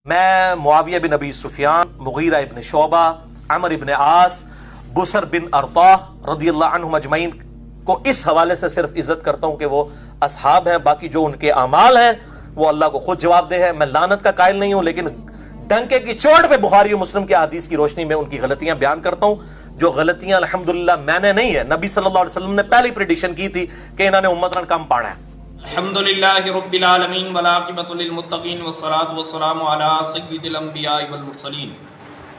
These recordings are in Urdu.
میں معاویہ بن ابی سفیان، مغیرہ ابن شعبہ، عمر ابن عاص، بسر بن ارطاح رضی اللہ عنہم اجمعین کو اس حوالے سے صرف عزت کرتا ہوں کہ وہ اصحاب ہیں، باقی جو ان کے اعمال ہیں وہ اللہ کو خود جواب دہ ہے۔ میں لعنت کا قائل نہیں ہوں، لیکن ڈنکے کی چوٹ پہ بخاری و مسلم کے حدیث کی روشنی میں ان کی غلطیاں بیان کرتا ہوں، جو غلطیاں الحمدللہ میں نے نہیں ہے، نبی صلی اللہ علیہ وسلم نے پہلی پریڈکشن کی تھی کہ انہوں نے امت رن کم پانا ہے۔ الحمدللہ رب العالمین والعاقبۃ للمتقین والصلاۃ والسلام علی سید الانبیاء والمرسلین،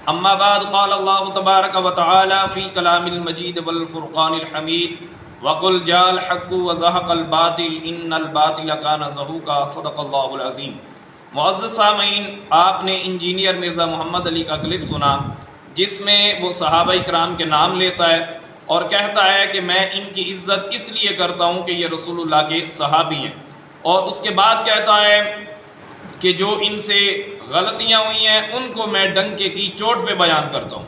اما بعد، قال اللہ تبارک و تعالی فی کلام المجید والفرقان الحمید، وقل جاء الحق وزہق الباطل ان الباطل کان زہوقا، صدق اللہ العظیم۔ معزز سامعین، آپ نے انجینئر مرزا محمد علی کا کلپ سنا جس میں وہ صحابہ کرام کے نام لیتا ہے اور کہتا ہے کہ میں ان کی عزت اس لیے کرتا ہوں کہ یہ رسول اللہ کے صحابی ہیں، اور اس کے بعد کہتا ہے کہ جو ان سے غلطیاں ہوئی ہیں ان کو میں ڈنکے کی چوٹ پہ بیان کرتا ہوں۔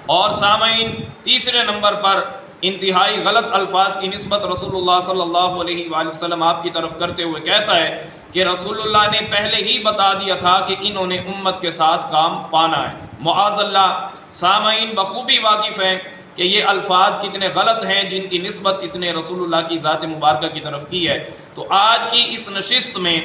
اور سامعین، تیسرے نمبر پر انتہائی غلط الفاظ کی نسبت رسول اللہ صلی اللہ علیہ وآلہ وسلم آپ کی طرف کرتے ہوئے کہتا ہے کہ رسول اللہ نے پہلے ہی بتا دیا تھا کہ انہوں نے امت کے ساتھ کام پانا ہے۔ معاذ اللہ، سامعین بخوبی واقف ہیں کہ یہ الفاظ کتنے غلط ہیں جن کی نسبت اس نے رسول اللہ کی ذات مبارکہ کی طرف کی ہے۔ تو آج کی اس نشست میں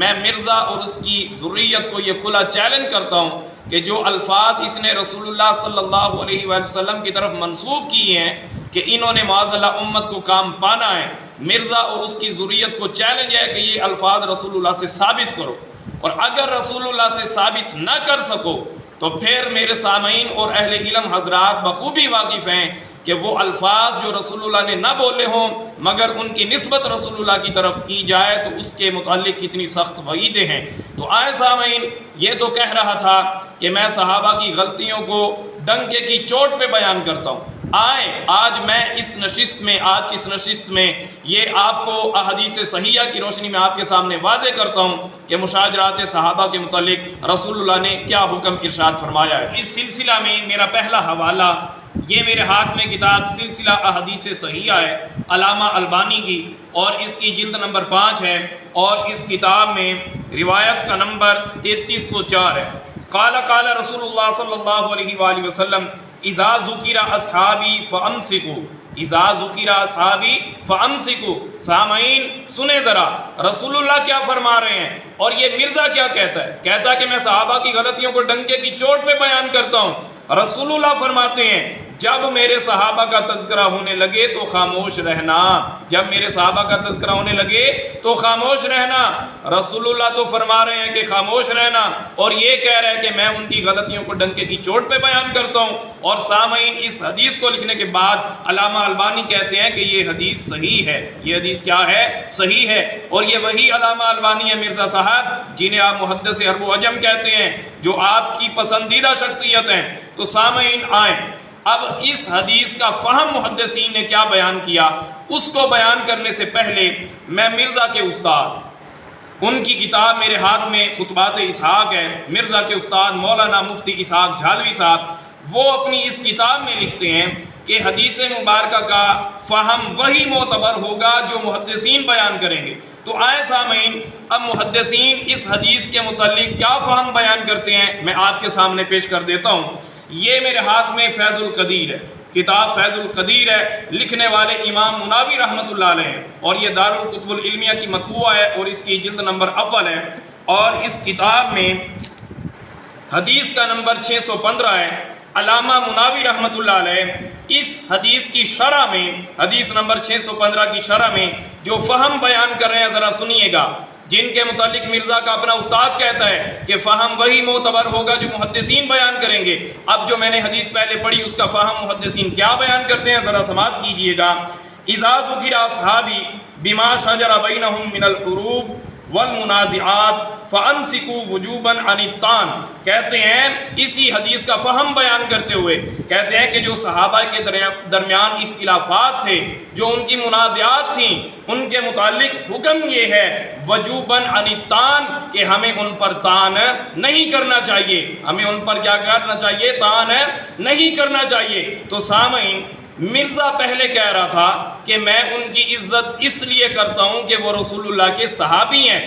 میں مرزا اور اس کی ذریت کو یہ کھلا چیلنج کرتا ہوں کہ جو الفاظ اس نے رسول اللہ صلی اللہ علیہ وآلہ وسلم کی طرف منسوب کیے ہیں کہ انہوں نے معاذ اللہ امت کو کام پانا ہے، مرزا اور اس کی ذریت کو چیلنج ہے کہ یہ الفاظ رسول اللہ سے ثابت کرو، اور اگر رسول اللہ سے ثابت نہ کر سکو تو پھر میرے سامعین اور اہل علم حضرات بخوبی واقف ہیں کہ وہ الفاظ جو رسول اللہ نے نہ بولے ہوں مگر ان کی نسبت رسول اللہ کی طرف کی جائے تو اس کے متعلق کتنی سخت وعیدیں ہیں۔ تو آئے سامعین، یہ تو کہہ رہا تھا کہ میں صحابہ کی غلطیوں کو ڈنکے کی چوٹ پہ بیان کرتا ہوں۔ آج میں اس نشست میں یہ آپ کو احادیث صحیحہ کی روشنی میں آپ کے سامنے واضح کرتا ہوں کہ مشاجرات صحابہ کے متعلق رسول اللہ نے کیا حکم ارشاد فرمایا ہے۔ اس سلسلہ میں میرا پہلا حوالہ، یہ میرے ہاتھ میں کتاب سلسلہ احادیث صحیحہ ہے علامہ البانی کی، اور اس کی جلد نمبر 5 ہے، اور اس کتاب میں روایت کا نمبر 3304 ہے۔ قال رسول اللہ صلی اللہ علیہ وآلہ وسلم اذا ذکر اصحابی فامسکوا، اذا ذکر اصحابی فامسکوا۔ سامعین سنیں ذرا رسول اللہ کیا فرما رہے ہیں اور یہ مرزا کیا کہتا ہے۔ کہتا ہے کہ میں صحابہ کی غلطیوں کو ڈنکے کی چوٹ پہ بیان کرتا ہوں۔ رسول اللہ فرماتے ہیں جب میرے صحابہ کا تذکرہ ہونے لگے تو خاموش رہنا، جب میرے صحابہ کا تذکرہ ہونے لگے تو خاموش رہنا۔ رسول اللہ تو فرما رہے ہیں کہ خاموش رہنا، اور یہ کہہ رہے ہیں کہ میں ان کی غلطیوں کو ڈنکے کی چوٹ پہ بیان کرتا ہوں۔ اور سامعین، اس حدیث کو لکھنے کے بعد علامہ البانی کہتے ہیں کہ یہ حدیث صحیح ہے۔ یہ حدیث کیا ہے؟ صحیح ہے۔ اور یہ وہی علامہ البانی ہے مرزا صاحب جنہیں آپ محدث عرب و عجم کہتے ہیں، جو آپ کی پسندیدہ شخصیت ہیں۔ تو سامعین آئیں، اب اس حدیث کا فہم محدثین نے کیا بیان کیا اس کو بیان کرنے سے پہلے میں مرزا کے استاد، ان کی کتاب میرے ہاتھ میں خطبات اسحاق ہے، مرزا کے استاد مولانا مفتی اسحاق جھالوی صاحب، وہ اپنی اس کتاب میں لکھتے ہیں کہ حدیث مبارکہ کا فہم وہی معتبر ہوگا جو محدثین بیان کریں گے۔ تو آئے سامعین، اب محدثین اس حدیث کے متعلق کیا فہم بیان کرتے ہیں میں آپ کے سامنے پیش کر دیتا ہوں۔ یہ میرے ہاتھ میں فیض القدیر ہے، کتاب فیض القدیر ہے، لکھنے والے امام مناوی رحمۃ اللہ علیہ، اور یہ دارالکتب العلمیہ کی مطبوعہ ہے، اور اس کی جلد نمبر اول ہے، اور اس کتاب میں حدیث کا نمبر 615 ہے۔ علامہ مناوی رحمۃ اللہ علیہ اس حدیث کی شرح میں، حدیث نمبر 615 کی شرح میں جو فہم بیان کر رہے ہیں ذرا سنیے گا، جن کے متعلق مرزا کا اپنا استاد کہتا ہے کہ فہم وہی معتبر ہوگا جو محدثین بیان کریں گے۔ اب جو میں نے حدیث پہلے پڑھی اس کا فہم محدثین کیا بیان کرتے ہیں ذرا سماعت کیجئے گا۔ اذا ذکر اصحابی بما شجر بینہم من الحروب والمنازعات فامسکوا وجوبا عن الطعن، کہتے ہیں اسی حدیث کا فہم بیان کرتے ہوئے کہتے ہیں کہ جو صحابہ کے درمیان اختلافات تھے، جو ان کی منازعات تھیں، ان کے متعلق حکم یہ ہے وجوبا عن الطعن کہ ہمیں ان پر طعن نہیں کرنا چاہیے، ہمیں ان پر کیا کرنا چاہیے؟ طعن نہیں کرنا چاہیے۔ تو سامعین، مرزا پہلے کہہ رہا تھا کہ میں ان کی عزت اس لیے کرتا ہوں کہ وہ رسول اللہ کے صحابی ہیں،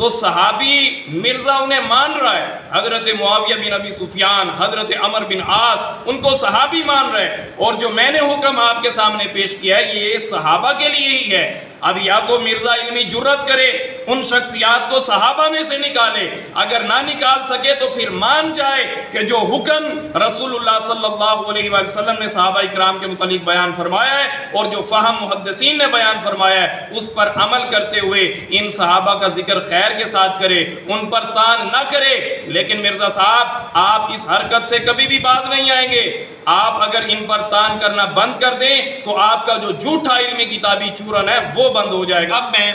تو صحابی مرزا انہیں مان رہا ہے، حضرت معاویہ بن ابی سفیان، حضرت عمر بن عاص، ان کو صحابی مان رہے ہیں، اور جو میں نے حکم آپ کے سامنے پیش کیا ہے یہ صحابہ کے لیے ہی ہے۔ اب یا تو مرزا علمی جرت کرے، ان شخصیات کو صحابہ میں سے نکالے، اگر نہ نکال سکے تو پھر مان جائے کہ جو حکم رسول اللہ صلی اللہ علیہ وآلہ وسلم نے صحابہ اکرام کے متعلق بیان فرمایا ہے اور جو فہم محدثین نے بیان فرمایا ہے اس پر عمل کرتے ہوئے ان صحابہ کا ذکر خیر کے ساتھ کرے، ان پر تان نہ کرے۔ لیکن مرزا صاحب آپ اس حرکت سے کبھی بھی باز نہیں آئیں گے، آپ اگر ان پر تان کرنا بند کر دیں تو آپ کا جو جھوٹا علمی کتابی چورن ہے وہ بند ہو جائے گا۔ اب میں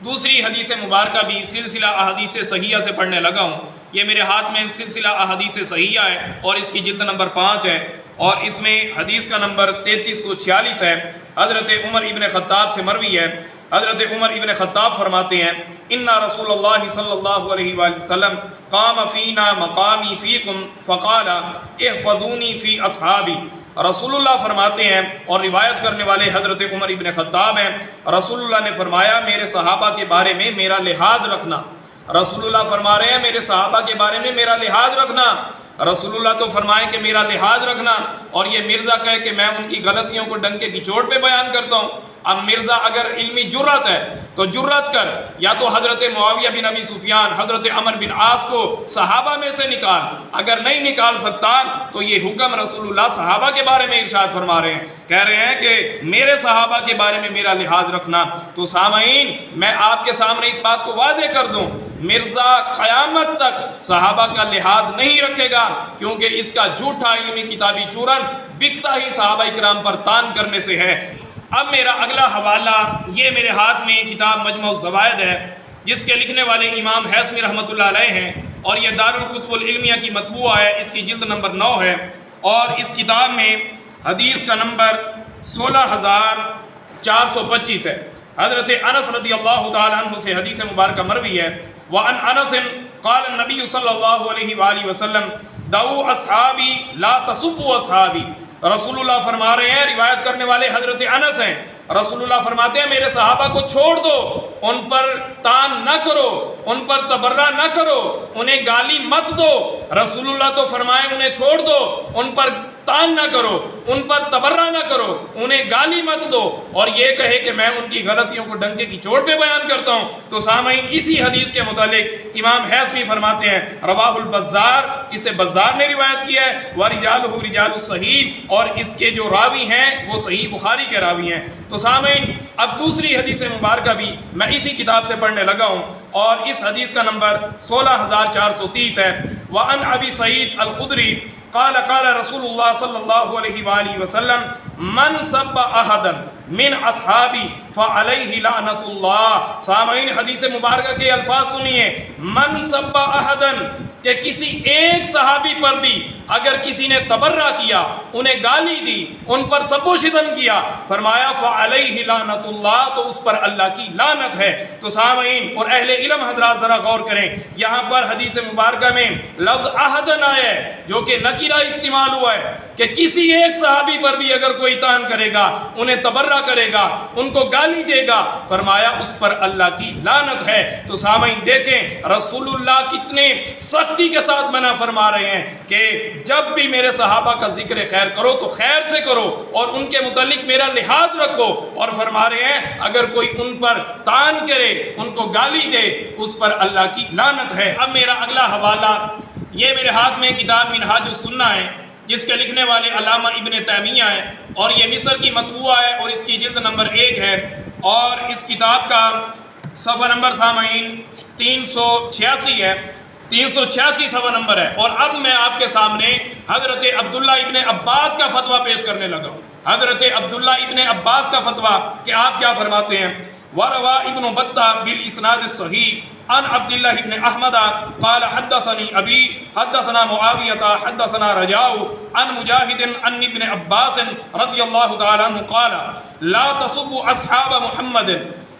دوسری حدیث مبارکہ بھی سلسلہ احادیث صحیحہ سے پڑھنے لگا ہوں۔ یہ میرے ہاتھ میں سلسلہ احادیث صحیحہ ہے اور اس کی جلد نمبر 5 ہے اور اس میں حدیث کا نمبر 3346 ہے۔ حضرت عمر ابن خطاب سے مروی ہے، حضرت عمر ابن خطاب فرماتے ہیں ان رسول اللہ صلی اللہ علیہ وآلہ وسلم قام فینا مقامی فیکم فقال احفظونی فی اصحابی۔ رسول اللہ فرماتے ہیں اور روایت کرنے والے حضرت عمر ابن خطاب ہیں، رسول اللہ نے فرمایا میرے صحابہ کے بارے میں میرا لحاظ رکھنا۔ رسول اللہ فرما رہے ہیں میرے صحابہ کے بارے میں میرا لحاظ رکھنا۔ رسول اللہ تو فرمائیں کہ میرا لحاظ رکھنا، اور یہ مرزا کہے کہ میں ان کی غلطیوں کو ڈنکے کی چوٹ پہ بیان کرتا ہوں۔ اب مرزا اگر علمی جرت ہے تو جرت کر، یا تو حضرت معاویہ بن ابی سفیان، حضرت عمر بن عاص کو صحابہ میں سے نکال، اگر نہیں نکال سکتا تو یہ حکم رسول اللہ صحابہ کے بارے میں ارشاد فرما رہے ہیں، کہہ رہے ہیں کہ میرے صحابہ کے بارے میں میرا لحاظ رکھنا۔ تو سامعین میں آپ کے سامنے اس بات کو واضح کر دوں، مرزا قیامت تک صحابہ کا لحاظ نہیں رکھے گا، کیونکہ اس کا جھوٹا علمی کتابی چورن بکتا ہی صحابہ اکرام پر تان کرنے سے ہے۔ اب میرا اگلا حوالہ یہ میرے ہاتھ میں کتاب مجمع الزوائد ہے، جس کے لکھنے والے امام حیثمی رحمۃ اللہ علیہ ہیں، اور یہ دارالکتب العلمیہ کی مطبوعہ ہے، اس کی جلد نمبر 9 ہے، اور اس کتاب میں حدیث کا نمبر 16425 ہے۔ حضرت انس رضی اللہ تعالیٰ عنہ سے حدیث مبارکہ مروی ہے، وَعَنْ أَنَسٍ قَالَ النَّبِيُّ صلی اللہ علیہ وآلہ وسلم دعوا اصحابی لا تسبوا اصحابی۔ رسول اللہ فرما رہے ہیں، روایت کرنے والے حضرت انس ہیں، رسول اللہ فرماتے ہیں میرے صحابہ کو چھوڑ دو، ان پر تان نہ کرو، ان پر تبرہ نہ کرو، انہیں گالی مت دو۔ رسول اللہ تو فرمائے انہیں چھوڑ دو، ان پر تان نہ کرو، ان پر تبرہ نہ کرو، انہیں گالی مت دو، اور یہ کہے کہ میں ان کی غلطیوں کو ڈنکے کی چوٹ پہ بیان کرتا ہوں۔ تو سامعین اسی حدیث کے متعلق امام حیثمی فرماتے ہیں رواہ البزار، اسے بزار نے روایت کیا ہے، وَرِجَالُهُ رِجَالُ الصحیح، اور اس کے جو راوی ہیں وہ صحیح بخاری کے راوی ہیں۔ تو سامعین اب دوسری حدیث مبارکہ بھی میں اسی کتاب سے پڑھنے لگا ہوں، اور اس حدیث کا نمبر 16430 ہے۔ وَعَنْ أَبِي سعید الخدری قال قال رسول اللہ صلی اللہ علیہ وآلہ وسلم من سب احدا من اصحابی فعلیہ لعنت اللہ۔ سامعین حدیث مبارکہ کے الفاظ سنیے، من سب احدا، کہ کسی ایک صحابی پر بھی اگر کسی نے تبرہ کیا، انہیں گالی دی، ان پر سب و شتم کیا، فرمایا فعلیہ لعنت اللہ، تو اس پر اللہ کی لعنت ہے۔ تو سامعین اور اہل علم حضرات ذرا غور کریں، یہاں پر حدیث مبارکہ میں لفظ احدن آیا ہے جو کہ نکرہ استعمال ہوا ہے، کہ کسی ایک صحابی پر بھی اگر کوئی تان کرے گا، انہیں تبرہ کرے گا، ان کو گالی دے گا، فرمایا اس پر اللہ کی لعنت ہے۔ تو سامعین دیکھیں رسول اللہ کتنے سختی کے ساتھ منع فرما رہے ہیں کہ جب بھی میرے صحابہ کا ذکر خیر کرو تو خیر سے کرو اور ان کے متعلق میرا لحاظ رکھو، اور فرما رہے ہیں اگر کوئی ان پر تان کرے، ان کو گالی دے، اس پر اللہ کی لعنت ہے۔ اب میرا اگلا حوالہ یہ میرے ہاتھ میں کتاب منہاج السنہ ہے، جس کے لکھنے والے علامہ ابن تیمیہ ہیں، اور یہ مصر کی مطبوعہ ہے اور اس کی جلد نمبر 1 ہے، اور اس کتاب کا صفحہ نمبر سامعین 386 ہے، 386 صفحہ نمبر ہے۔ اور اب میں آپ کے سامنے حضرت عبداللہ ابن عباس کا فتویٰ پیش کرنے لگا ہوں، حضرت عبداللہ ابن عباس کا فتویٰ کہ آپ کیا فرماتے ہیں۔ وَرَوَى ابن بطہ بالاسناد الصحیح عن عبداللہ ابن احمد قال حدثني ابی حدثنا معاویۃ حدثنا رجاء عن مجاہد عن ابن عباس رضی اللہ تعالی عنہ قال لا تسبوا اصحاب محمد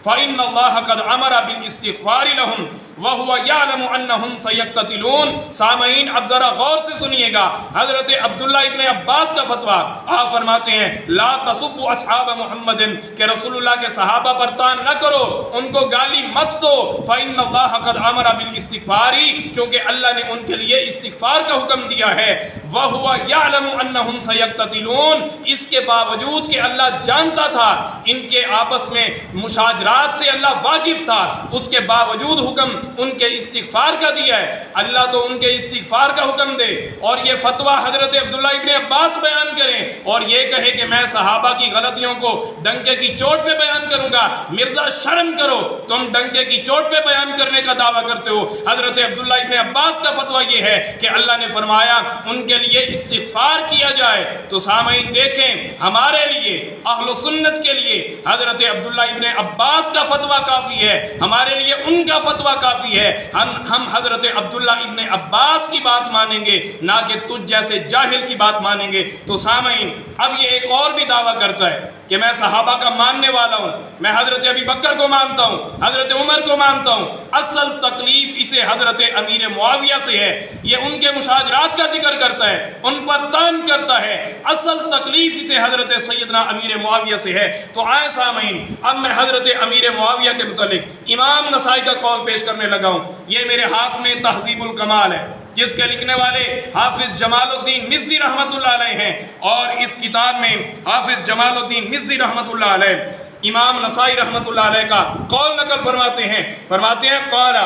فإن الله قد أمر بالاستغفار لهم وَهُوَ يَعْلَمُ أَنَّهُمْ سَيَقْتَتِلُونَ۔ سامعین اب ذرا غور سے سنیے گا، حضرت عبداللہ ابن عباس کا فتویٰ، آپ فرماتے ہیں لا تسبوا اصحاب محمد، کہ رسول اللہ کے صحابہ پر طعن نہ کرو، ان کو گالی مت دو، فإن اللہ قد امر بالاستغفار، کیونکہ اللہ نے ان کے لیے استغفار کا حکم دیا ہے، وَهُوَ يَعْلَمُ أَنَّهُمْ سَيَقْتَتِلُونَ، اس کے باوجود کہ اللہ جانتا تھا ان کے آپس میں مشاجرات سے اللہ واقف تھا، اس کے باوجود حکم ان کے استغفار کا دیا ہے۔ اللہ تو ان کے استغفار کا حکم دے اور یہ فتویٰ حضرت عبداللہ ابن عباس بیان کریں اور یہ کہے کہ میں صحابہ کی غلطیوں کو ڈنکے کی چوٹ پہ بیان کروں گا، مرزا شرم کرو، تم ڈنکے کی چوٹ پہ بیان کرنے کا دعویٰ کرتے ہو۔ حضرت عبداللہ ابن عباس کا فتویٰ یہ ہے کہ اللہ نے فرمایا ان کے لیے استغفار کیا جائے۔ تو سامعین دیکھیں، ہمارے لیے اہل سنت کے لیے حضرت عبداللہ ابن عباس کا فتویٰ کافی ہے، ہمارے لیے ان کا فتویٰ کافی ہے۔ ہم حضرت عبداللہ ابن عباس کی بات مانیں گے، نہ کہ تجھ جیسے جاہل کی بات مانیں گے۔ تو سامعین اب یہ ایک اور بھی دعویٰ کرتا ہے کہ میں صحابہ کا ماننے والا ہوں، میں حضرت ابی بکر کو مانتا ہوں، حضرت عمر کو مانتا ہوں۔ اصل تکلیف اسے حضرت امیر معاویہ سے ہے، یہ ان کے مشاجرات کا ذکر کرتا ہے، ان پر طعن کرتا ہے، اصل تکلیف اسے حضرت سیدنا امیر معاویہ سے ہے۔ تو آئے سامعین اب میں حضرت امیر معاویہ کے متعلق امام نسائی کا قول پیش کرنے لگا ہوں۔ یہ میرے ہاتھ میں تہذیب الکمال ہے، جس کے لکھنے والے حافظ جمال الدین مزی رحمۃ اللہ علیہ ہیں، اور اس کتاب میں حافظ جمال الدین مزی رحمۃ اللہ علیہ امام نسائی رحمۃ اللہ علیہ کا قول نقل فرماتے ہیں قال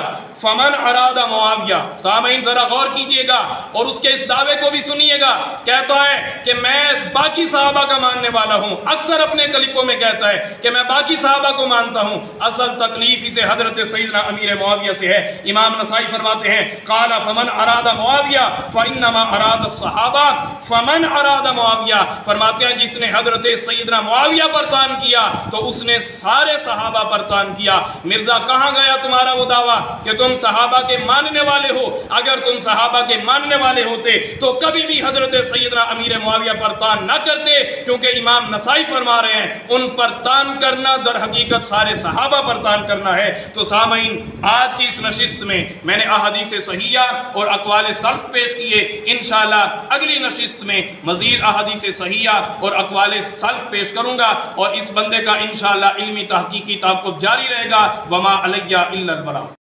فمن اراد معاویہ۔ سامعین ذرا غور کیجئے گا اور اس کے اس دعوے کو بھی سنیے گا، کہتا ہے کہ میں باقی صحابہ کا ماننے والا ہوں، اکثر اپنے کلپوں میں کہتا ہے کہ میں باقی صحابہ کو مانتا ہوں، اصل تکلیف اسے حضرت سیدنا امیر معاویہ سے ہے۔ امام نسائی فرماتے ہیں قال فمن اراد معاویہ فانما اراد الصحابہ، فمن اراد معاویہ فرماتے ہیں جس نے حضرت سیدنا معاویہ پر طعن کیا تو اس نے سارے صحابہ پر طعن کیا۔ مرزا کہاں گیا تمہارا وہ دعویٰ کہ تم صحابہ کے ماننے والے ہو؟ اگر تم صحابہ کے ماننے والے ہوتے تو کبھی بھی حضرت سیدنا امیر معاویہ پر طعن نہ کرتے، کیونکہ امام نسائی فرما رہے ہیں ان پر طعن کرنا در حقیقت سارے صحابہ پر طعن کرنا ہے۔ تو سامعین آج کی اس نشست میں میں نے احادیث صحیحہ اور اقوال سلف پیش کیے، انشاءاللہ اگلی نشست میں مزید احادیث صحیحہ اور اقوال سلف پیش کروں گا، اور اس بندے کا انشاءاللہ علمی تحقیقی تعاقب جاری رہے گا۔ وما علیہ الا البلاغ۔